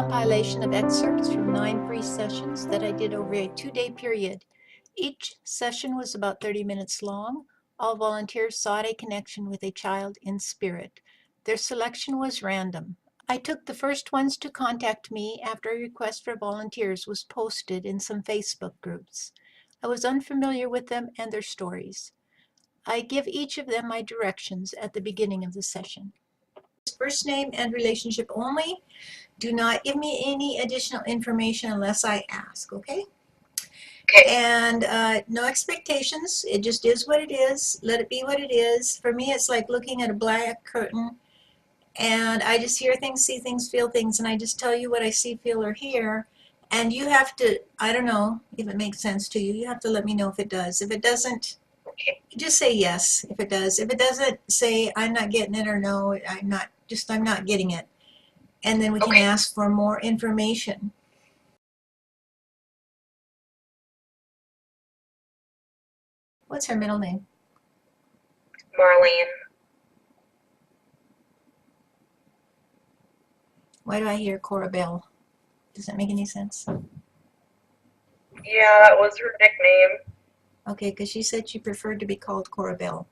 compilation of excerpts from 9 free sessions that I did over a 2-day period. Each session was about 30 minutes long. All volunteers sought a connection with a child in spirit. Their selection was random. I took the first ones to contact me after a request for volunteers was posted in some Facebook groups. I was unfamiliar with them and their stories. I give each of them my directions at the beginning of the session. First name and relationship only. Do not give me any additional information unless I ask, okay? And no expectations. It just is what it is. Let it be what it is. For me, it's like looking at a black curtain, and I just hear things, see things, feel things, and I just tell you what I see, feel, or hear. And you have to, I don't know if it makes sense to you. You have to let me know if it does. If it doesn't, just say yes if it does. If it doesn't, say I'm not getting it, or no, I'm not getting it. And then we can ask for more information. What's her middle name? Marlene. Why do I hear Cora Bell? Does that make any sense? Yeah, that was her nickname. Okay, because she said she preferred to be called Cora Bell.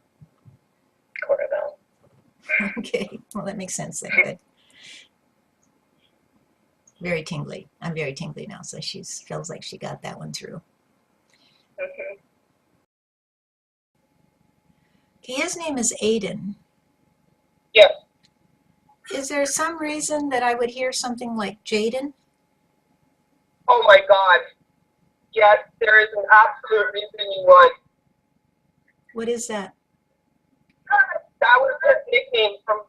Cora Bell. Okay, well that makes sense then. Good. Very tingly. I'm very tingly now, so she feels like she got that one through. Mm-hmm. Okay, his name is Aidan. Yes. Is there some reason that I would hear something like Jaden? Oh my God. Yes, there is an absolute reason you would. What is that? That was his nickname from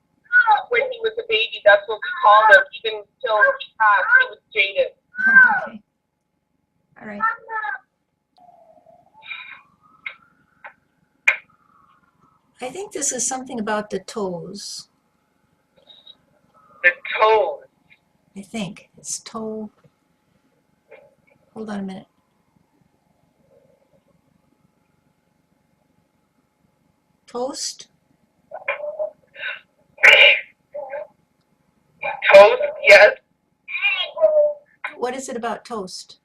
when he was a baby. That's what we called him. Even till he passed, he was Jaden. Okay. All right. I think this is something about the toes. The toes. I think it's toe. Hold on a minute. Toast? Toast, yes. What is it about toast?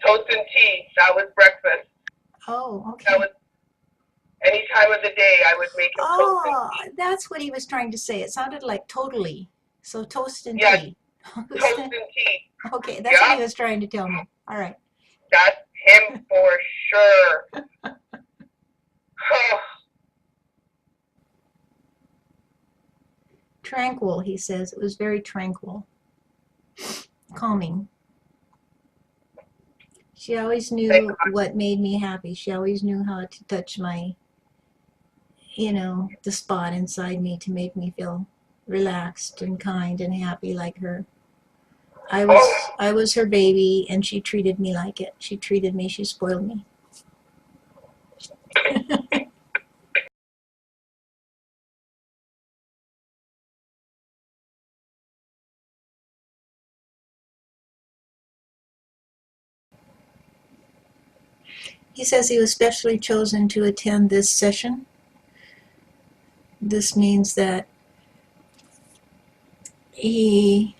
Toast and tea. That was breakfast. Oh, okay. That was any time of the day I would make him toast and tea. That's what he was trying to say. It sounded like totally. So toast and Yeah, tea. toast and tea. Okay, that's what he was trying to tell me. All right. That's him for sure. Tranquil, he says. It was very tranquil. Calming. She always knew what made me happy. She always knew how to touch my, the spot inside me to make me feel relaxed and kind and happy like her. I was her baby, and she treated me like it. She treated me, she spoiled me. He says he was specially chosen to attend this session. This means that they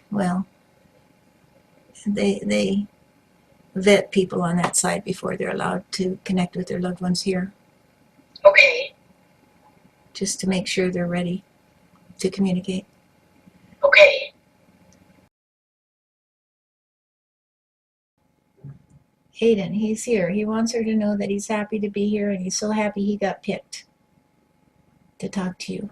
vet people on that side before they're allowed to connect with their loved ones here. Okay. Just to make sure they're ready to communicate. Okay. Aidan, he's here. He wants her to know that he's happy to be here, and he's so happy he got picked to talk to you.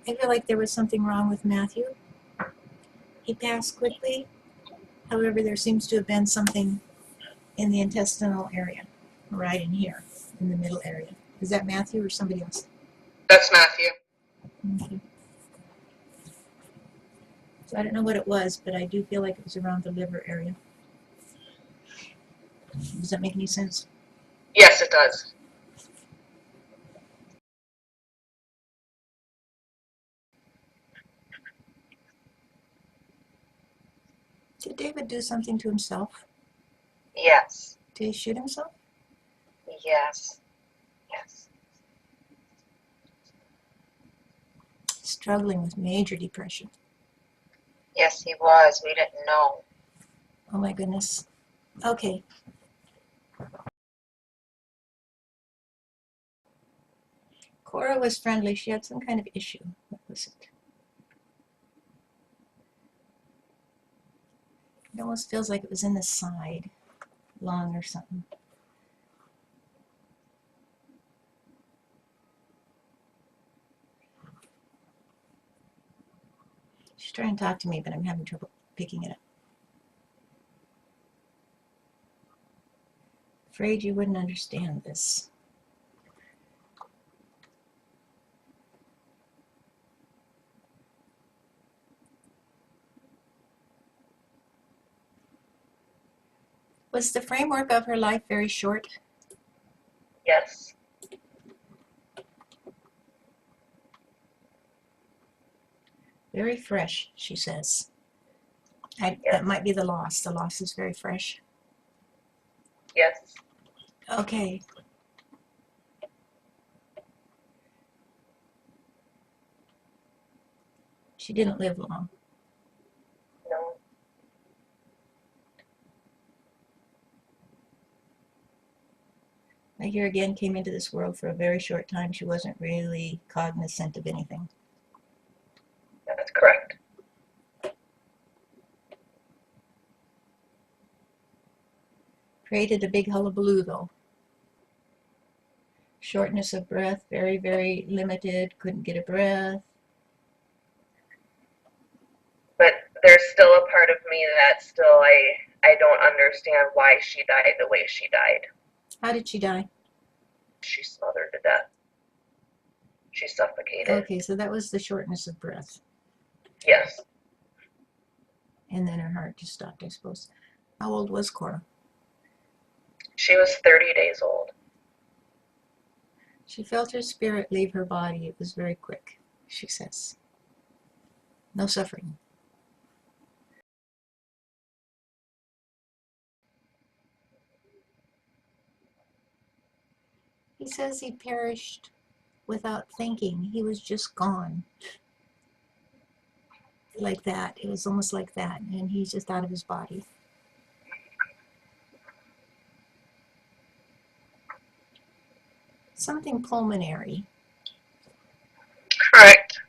I feel like there was something wrong with Matthew. He passed quickly. However, there seems to have been something in the intestinal area, right in here, in the middle area. Is that Matthew or somebody else? That's Matthew. Okay. So I don't know what it was, but I do feel like it was around the liver area. Does that make any sense? Yes, it does. Did David do something to himself? Yes. Did he shoot himself? Yes. Yes. Struggling with major depression. Yes, he was. We didn't know. Oh my goodness. Okay. Cora was friendly. She had some kind of issue. What was it? It almost feels like it was in the side, lung or something. She's trying to talk to me, but I'm having trouble picking it up. Afraid you wouldn't understand this. Was the framework of her life very short? Yes. Very fresh, she says. Yes. That might be the loss. The loss is very fresh. Yes. Okay. She didn't live long. No. I here again came into this world for a very short time. She wasn't really cognizant of anything. That's correct. Created a big hullabaloo, though. Shortness of breath, very, very limited. Couldn't get a breath. But there's still a part of me that still I don't understand why she died the way she died. How did she die? She smothered to death. She suffocated. Okay, so that was the shortness of breath. Yes. And then her heart just stopped, I suppose. How old was Cora? She was 30 days old. She felt her spirit leave her body. It was very quick, she says. No suffering. He says he perished without thinking. He was just gone. Like that. It was almost like that. And he's just out of his body. Something pulmonary. Correct.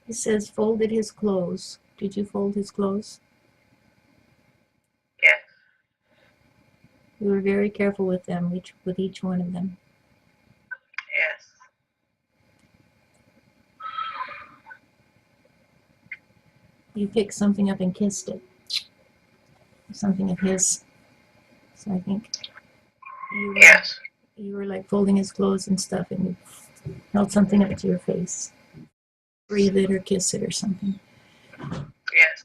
He says folded his clothes. Did you fold his clothes? Yes. We were very careful with them, with each one of them. Yes. You picked something up and kissed it. Something of his. So I think Yes. you were like folding his clothes and stuff, and you held something up to your face. Breathe it or kiss it or something. Yes.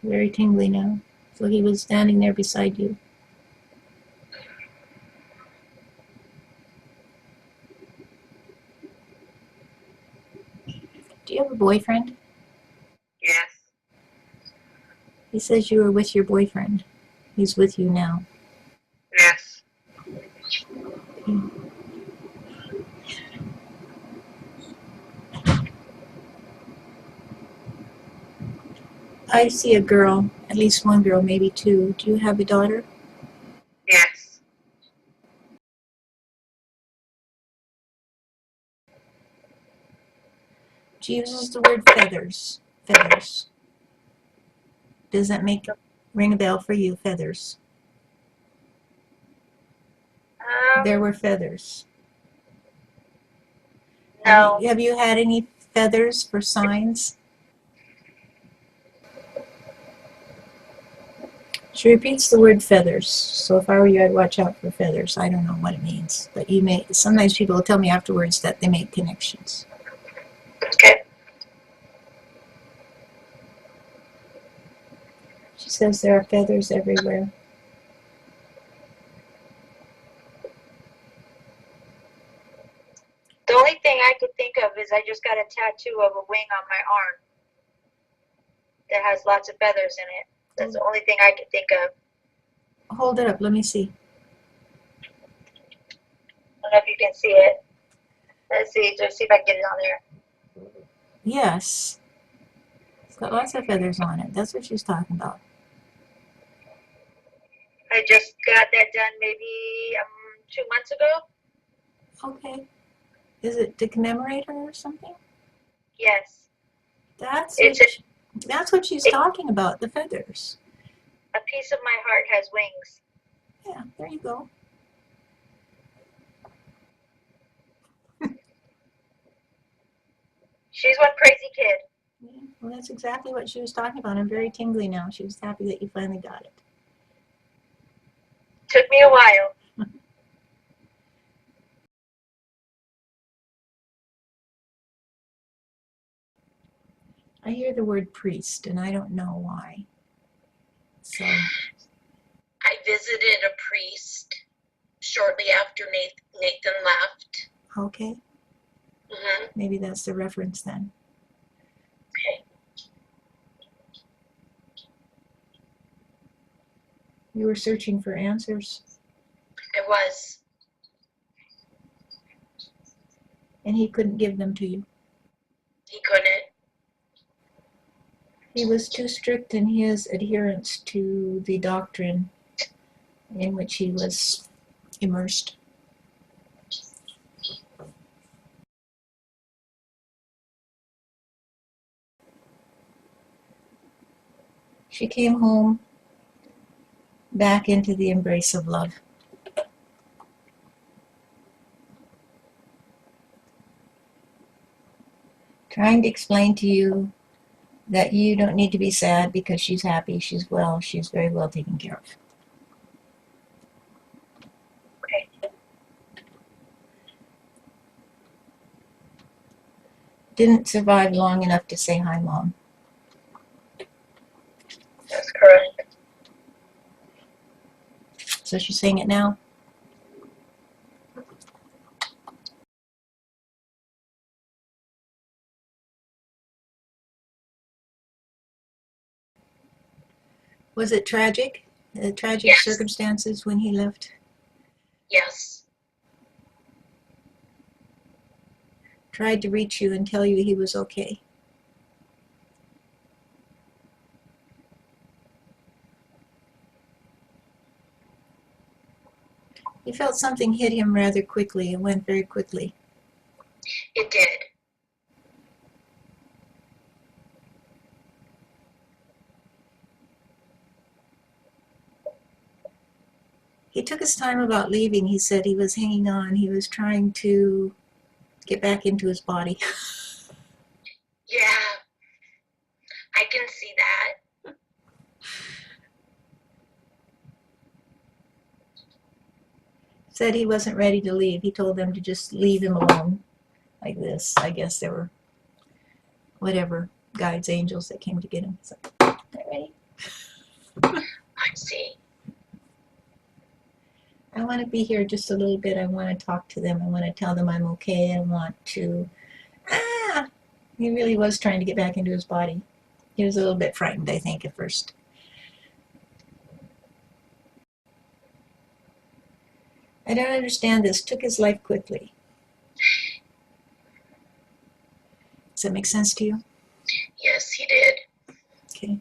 Very tingly now. So he was standing there beside you. Do you have a boyfriend? Yes. He says you were with your boyfriend. He's with you now. Yes. I see a girl, at least one girl, maybe two. Do you have a daughter? Yes. She uses the word feathers. Feathers. Does that ring a bell for you? Feathers. There were feathers. No. Have you had any feathers for signs? She repeats the word feathers. So if I were you, I'd watch out for feathers. I don't know what it means, but sometimes people will tell me afterwards that they make connections. Okay. She says there are feathers everywhere. The only thing I could think of is I just got a tattoo of a wing on my arm that has lots of feathers in it. That's the only thing I could think of. Hold it up, let me see. I don't know if you can see it. Let's see, just see if I can get it on there. Yes. It's got lots of feathers on it. That's what she's talking about. I just got that done maybe 2 months ago. Okay. Is it to commemorate her or something? Yes. That's It's what she's talking about, the feathers. a piece of my heart has wings. Yeah, there you go. She's one crazy kid. Yeah, well, that's exactly what she was talking about. I'm very tingly now. She was happy that you finally got it. Took me a while. I hear the word priest, and I don't know why. So, I visited a priest shortly after Nathan left. okay, Mm-hmm. maybe that's the reference then. Okay. You were searching for answers, I was. and he couldn't give them to you. He couldn't. He was too strict in his adherence to the doctrine in which he was immersed. She came home back into the embrace of love. Trying to explain to you that you don't need to be sad because she's happy, she's well, she's very well taken care of. Okay. Didn't survive long enough to say hi, Mom. That's correct. So she's saying it now. Was it tragic? Tragic Yes. circumstances when he left? Yes. Tried to reach you and tell you he was okay. He felt something hit him rather quickly. It went very quickly. It did. He took his time about leaving. He said he was hanging on. He was trying to get back into his body. Yeah. I can see that. Said he wasn't ready to leave. He told them to just leave him alone like this. I guess there were whatever guides, angels that came to get him. So, all right. I see. I want to be here just a little bit. I want to talk to them. I want to tell them I'm okay. I want to... He really was trying to get back into his body. He was a little bit frightened, I think, at first. I don't understand this. Took his life quickly. Does that make sense to you? Yes, he did. Okay.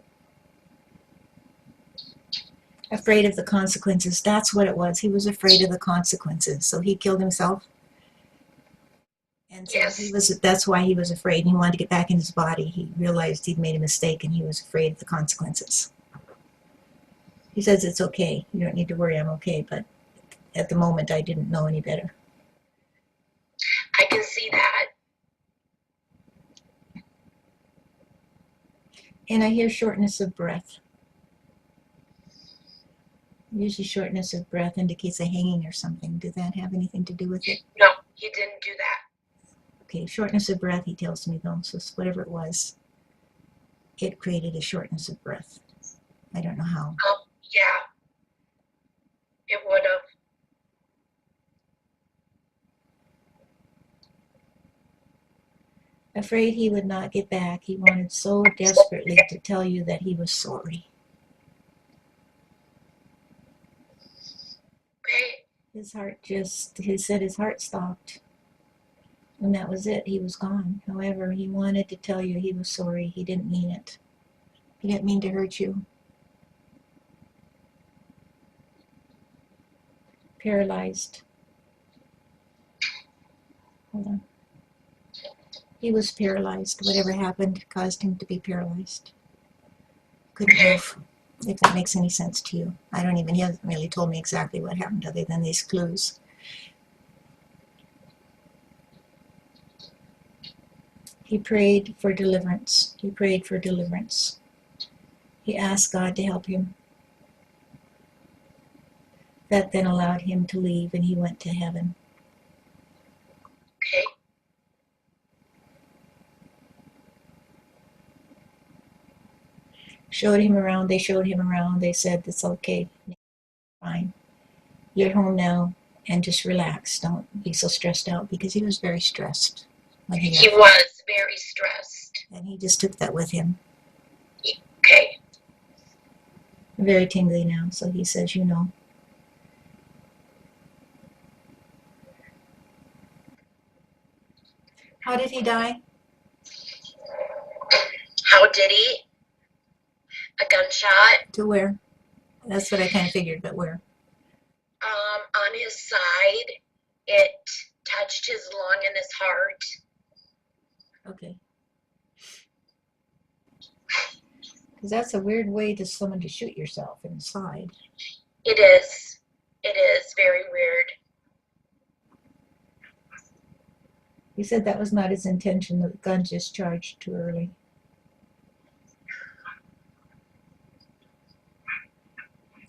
Afraid of the consequences. That's what it was. He was afraid of the consequences. So he killed himself. And so Yes. that's why he was afraid. He wanted to get back in his body. He realized he'd made a mistake and he was afraid of the consequences. He says it's okay. You don't need to worry. I'm okay. But at the moment, I didn't know any better. I can see that. And I hear shortness of breath. Usually shortness of breath indicates a hanging or something. Did that have anything to do with it? No, he didn't do that. Okay, shortness of breath, he tells me though. So whatever it was, it created a shortness of breath. I don't know how. Yeah, it would have. Afraid he would not get back, he wanted so desperately to tell you that he was sorry. Okay. His heart he said his heart stopped. And that was it. He was gone. However, he wanted to tell you he was sorry. He didn't mean it. He didn't mean to hurt you. Paralyzed. Hold on. He was paralyzed. Whatever happened caused him to be paralyzed. Couldn't move. If that makes any sense to you. He hasn't really told me exactly what happened other than these clues. He prayed for deliverance. He prayed for deliverance. He asked God to help him. That then allowed him to leave, and he went to heaven. Okay. Showed him around. They showed him around. They said, it's okay. Fine. You're home now, and just relax. Don't be so stressed out, because he was very stressed when he left. He was very stressed. And he just took that with him. Okay. Very tingly now, so he says, you know. How did he die? How did he? A gunshot. To where? That's what I kind of figured, but where? On his side. It touched his lung and his heart. Okay. Because that's a weird way to someone to shoot yourself inside. It is. It is very weird. He said that was not his intention. The gun just charged too early.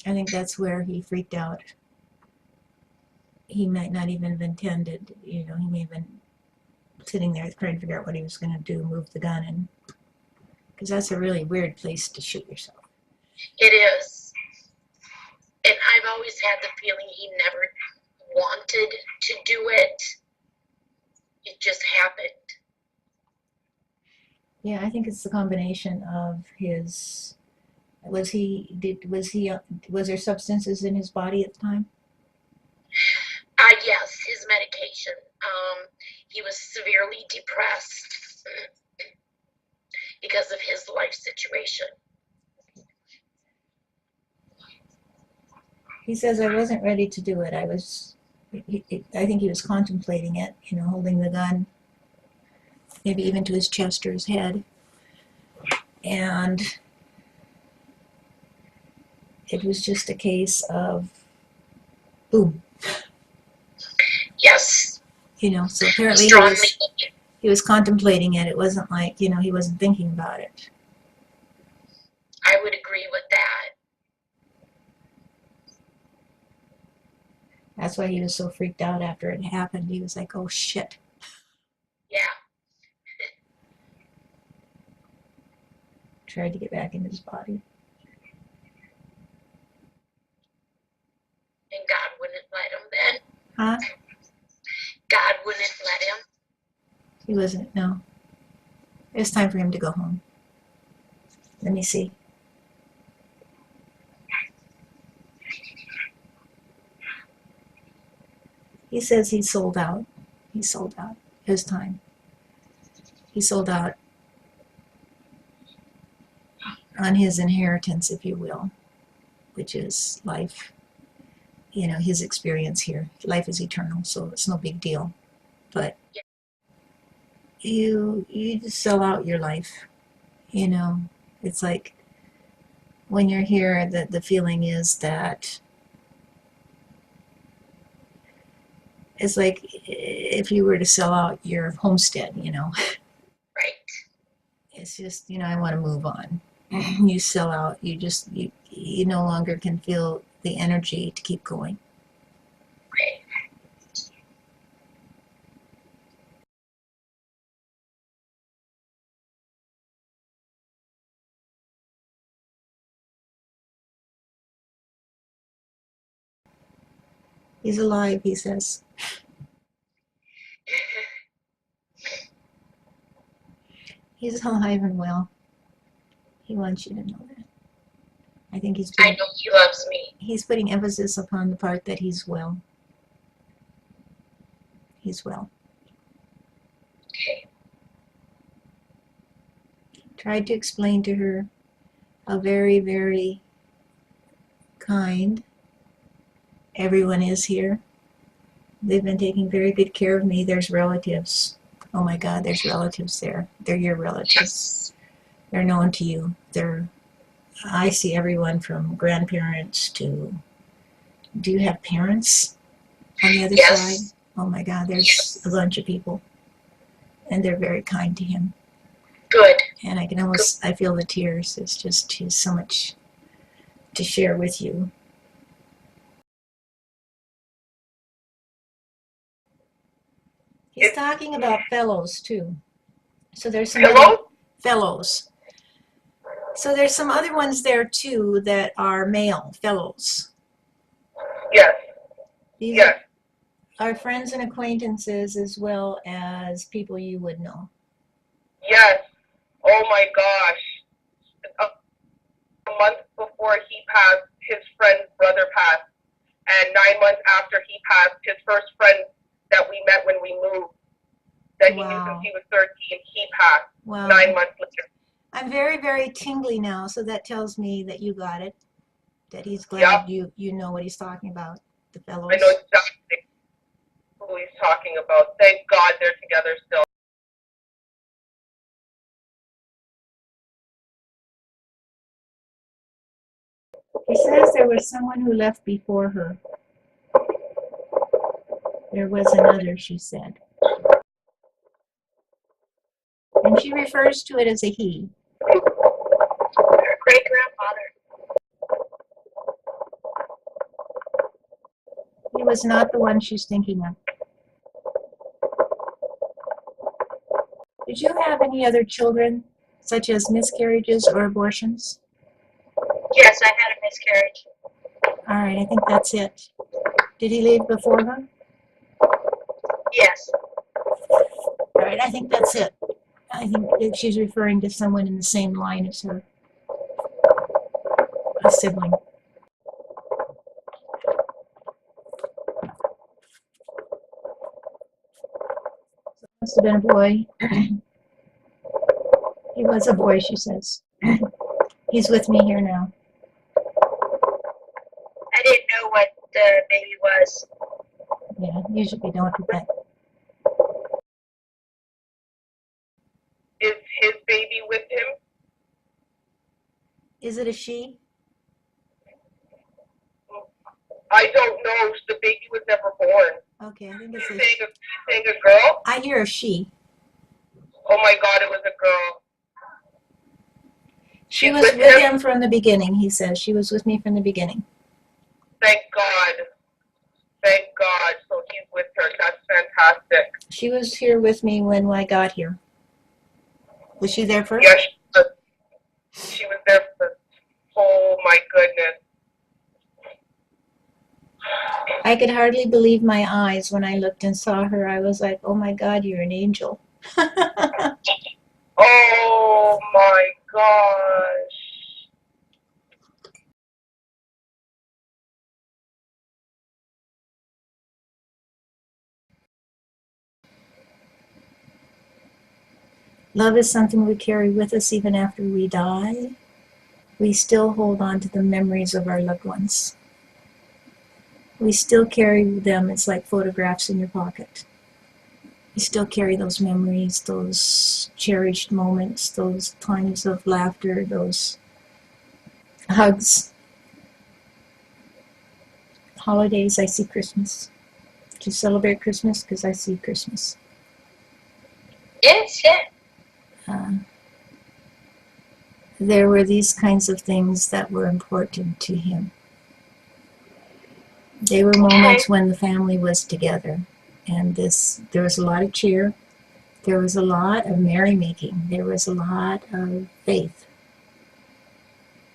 I think that's where he freaked out. He might not even have intended, he may have been sitting there trying to figure out what he was going to do, move the gun in. Because that's a really weird place to shoot yourself. It is. And I've always had the feeling he never wanted to do it. It just happened. Yeah, I think it's the combination of his. Was there substances in his body at the time? Yes, his medication. He was severely depressed because of his life situation. He says, I wasn't ready to do it. I think he was contemplating it, holding the gun, maybe even to his chest or his head. And it was just a case of boom. Yes. So apparently he was contemplating it. It wasn't like, he wasn't thinking about it. I would agree with that. That's why he was so freaked out after it happened. He was like, oh shit. Yeah. Tried to get back into his body. And God wouldn't let him then. Huh? God wouldn't let him. He wasn't, no. It's time for him to go home. Let me see. He says he sold out. He sold out his time. He sold out on his inheritance, if you will, which is life. His experience here. Life is eternal, so it's no big deal. But you just sell out your life. It's like when you're here, the feeling is that it's like if you were to sell out your homestead, Right. It's just, I want to move on. You sell out, you no longer can feel the energy to keep going. He's alive, he says. He's alive and well. He wants you to know that. I think I know he loves me. he's putting emphasis upon the part that he's well. He's well. Okay. Tried to explain to her how very, very kind everyone is here. They've been taking very good care of me. There's relatives. Oh my God, there's relatives there. They're your relatives. Yes. They're known to you. I see everyone from grandparents to, do you have parents on the other Yes. side? Oh my God, there's a bunch of people. And they're very kind to him. Good. And I feel the tears. It's just, he's so much to share with you. He's talking about fellows too. So there's some other fellows. So there's some other ones there too that are male fellows. Yes. These Yes. are friends and acquaintances as well as people you would know. Yes. Oh my gosh. A month before he passed, his friend's brother passed. And 9 months after he passed, his first friend that we met when we moved, that he knew since he was 13, he passed. Wow. 9 months later. I'm very, very tingly now, so that tells me that you got it. That he's glad you know what he's talking about, the fellows. I know exactly who he's talking about. Thank God they're together still. He says there was someone who left before her. There was another, she said. And she refers to it as a he. Her great-grandfather. He was not the one she's thinking of. Did you have any other children, such as miscarriages or abortions? Yes, I had a miscarriage. All right, I think that's it. Did he leave before her? Yes. All right, I think that's it. I think that she's referring to someone in the same line as her, a sibling. Must have been a boy. He was a boy, she says. He's with me here now. I didn't know what the baby was. Yeah, usually don't do that. Is his baby with him? Is it a she? I don't know. The baby was never born. Okay, I think it's You a saying a girl? I hear a she. Oh my God, it was a girl. She was with him from the beginning, he says. She was with me from the beginning. Thank God. Thank God. So he's with her. That's fantastic. She was here with me when I got here. Was she there first? Yes, she was there first. Oh my goodness. I could hardly believe my eyes when I looked and saw her. I was like, oh my God, you're an angel. Oh my gosh. Love is something we carry with us even after we die. We still hold on to the memories of our loved ones. We still carry them. It's like photographs in your pocket. You still carry those memories, those cherished moments, those times of laughter, those hugs. Holidays, I see Christmas. To celebrate Christmas, because I see Christmas. Yes, yeah. There were these kinds of things that were important to him. They were moments when the family was together, and there was a lot of cheer. There was a lot of merrymaking. There was a lot of faith.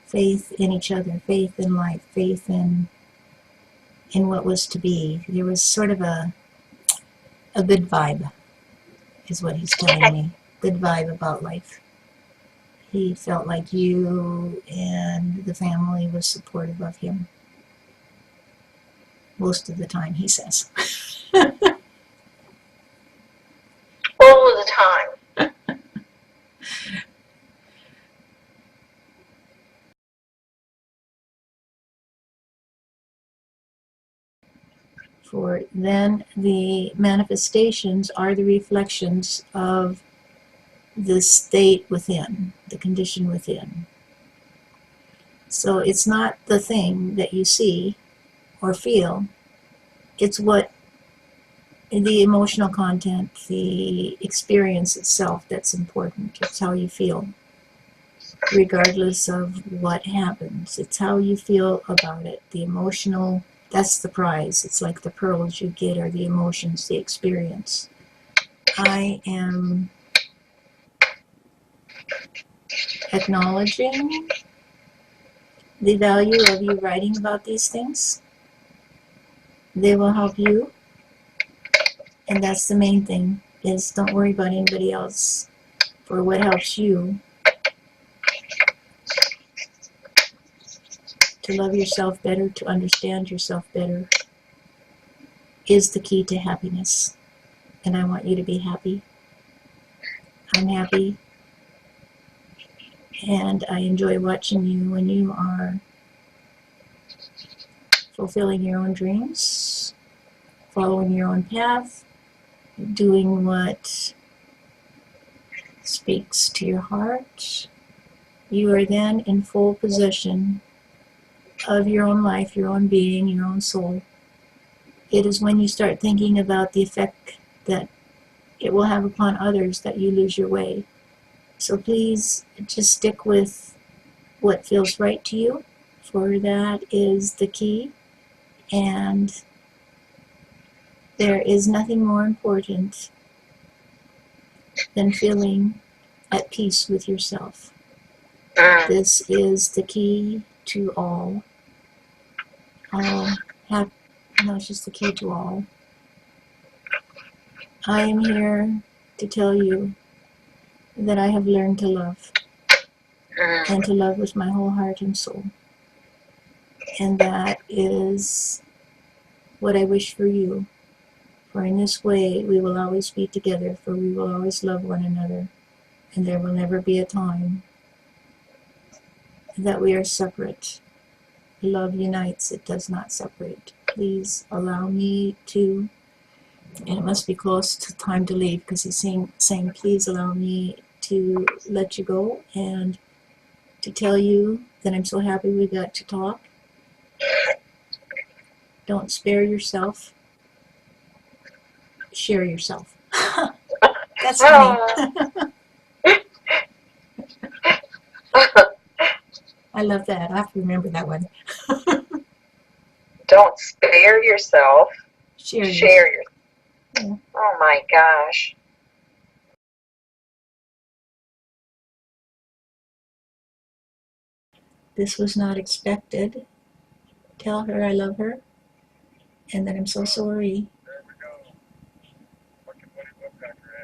Faith in each other, faith in life, faith in in what was to be. There was sort of a good vibe, is what he's telling me. Good vibe about life. He felt like you and the family was supportive of him. Most of the time, he says. All of the time. For then the manifestations are the reflections of the state within, the condition within. So it's not the thing that you see or feel, it's what the emotional content, the experience itself that's important. It's how you feel, regardless of what happens. It's how you feel about it. The emotional, that's the prize. It's like the pearls you get are the emotions, the experience. I am acknowledging the value of you writing about these things. They will help you. And that's the main thing, is don't worry about anybody else. For what helps you to love yourself better, to understand yourself better, is the key to happiness. And I want you to be happy. I'm happy. And I enjoy watching you when you are fulfilling your own dreams, following your own path, doing what speaks to your heart. You are then in full possession of your own life, your own being, your own soul. It is when you start thinking about the effect that it will have upon others that you lose your way. So please just stick with what feels right to you, for that is the key. And there is nothing more important than feeling at peace with yourself. This is the key to all. No, it's just the key to all. I am here to tell you that I have learned to love, and to love with my whole heart and soul. And that is what I wish for you. For in this way we will always be together, for we will always love one another, and there will never be a time that we are separate. Love unites, it does not separate. Please allow me to, and it must be close to time to leave, because he's saying please allow me to let you go and to tell you that I'm so happy we got to talk. Don't spare yourself. Share yourself. That's funny. I love that. I have to remember that one. Don't spare yourself. Share your. Yeah. Oh my gosh. This was not expected. Tell her I love her and that I'm so sorry.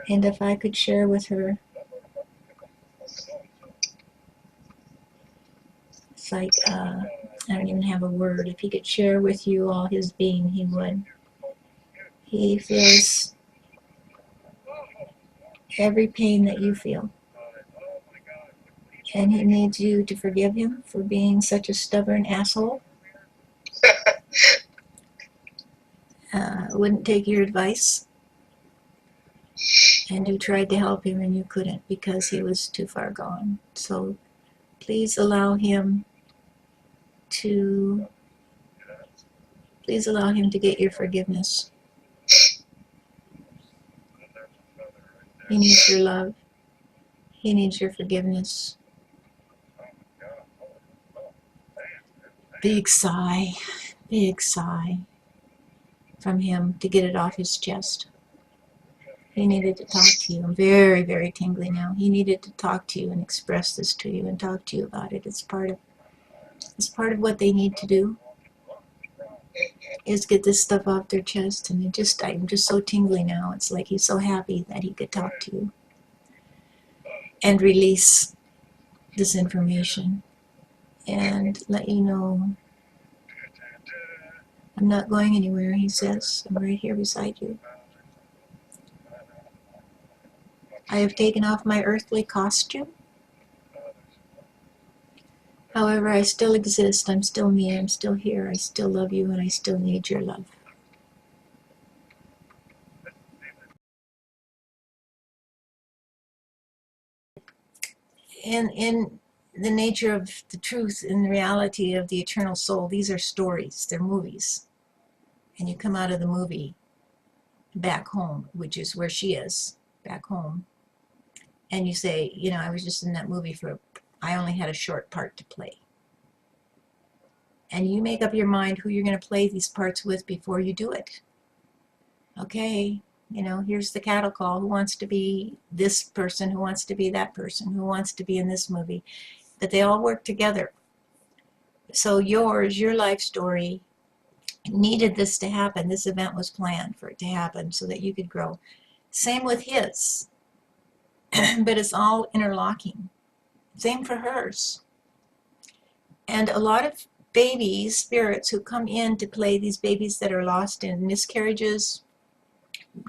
And if I could share with her, it's like, I don't even have a word. If he could share with you all his being, he would. He feels every pain that you feel. And he needs you to forgive him for being such a stubborn asshole. Wouldn't take your advice. And you tried to help him and you couldn't because he was too far gone. So please allow him to get your forgiveness. He needs your love. He needs your forgiveness. Big sigh from him to get it off his chest. He needed to talk to you. I'm very, very tingly now. He needed to talk to you and express this to you and talk to you about it. It's part of what they need to do. is get this stuff off their chest, and I'm just so tingly now. It's like he's so happy that he could talk to you and release this information and let you know, I'm not going anywhere, he says. I'm right here beside you. I have taken off my earthly costume. However, I still exist. I'm still me. I'm still here. I still love you, and I still need your love. In the nature of the truth and the reality of the eternal soul, these are stories. They're movies. And you come out of the movie back home, which is where she is, back home. And you say, you know, I was just in that movie I only had a short part to play. And you make up your mind who you're going to play these parts with before you do it. Okay, you know, here's the cattle call. Who wants to be this person? Who wants to be that person? Who wants to be in this movie? But they all work together. So your life story needed this to happen. This event was planned for it to happen so that you could grow. Same with his. But it's all interlocking. Same for hers. And a lot of babies, spirits who come in to play these babies that are lost in miscarriages,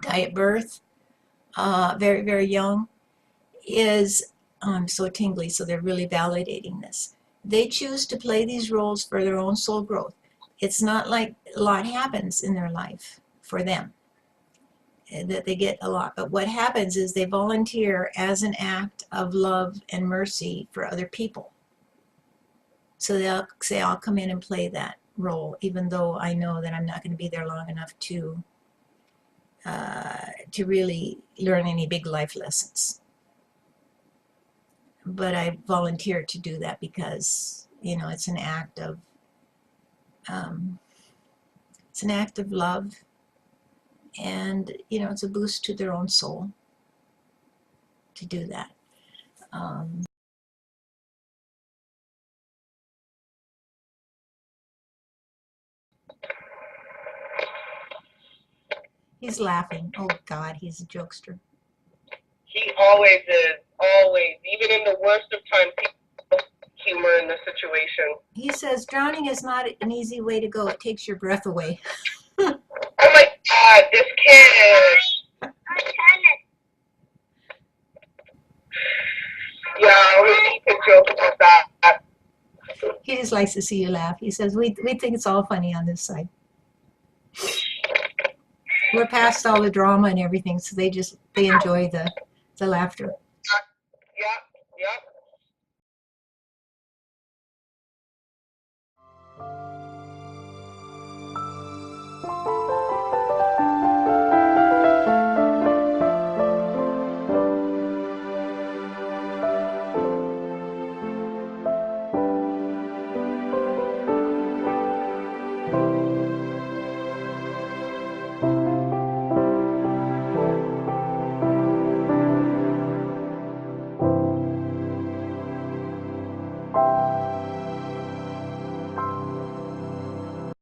die at birth, very, very young, I'm so tingly, so they're really validating this. They choose to play these roles for their own soul growth. It's not like a lot happens in their life for them, that they get a lot. But what happens is they volunteer as an act of love and mercy for other people. So they'll say, I'll come in and play that role, even though I know that I'm not going to be there long enough to really learn any big life lessons. But I volunteer to do that because, you know, it's an act of love, and, you know, it's a boost to their own soul to do that. He's laughing. Oh God, he's a jokester. He always is, always. Even in the worst of times, he humor in the situation. He says drowning is not an easy way to go. It takes your breath away. Oh my God, this kid. Yeah, we need to joke about that. He just likes to see you laugh. He says we think it's all funny on this side. We're past all the drama and everything, so they enjoy the laughter.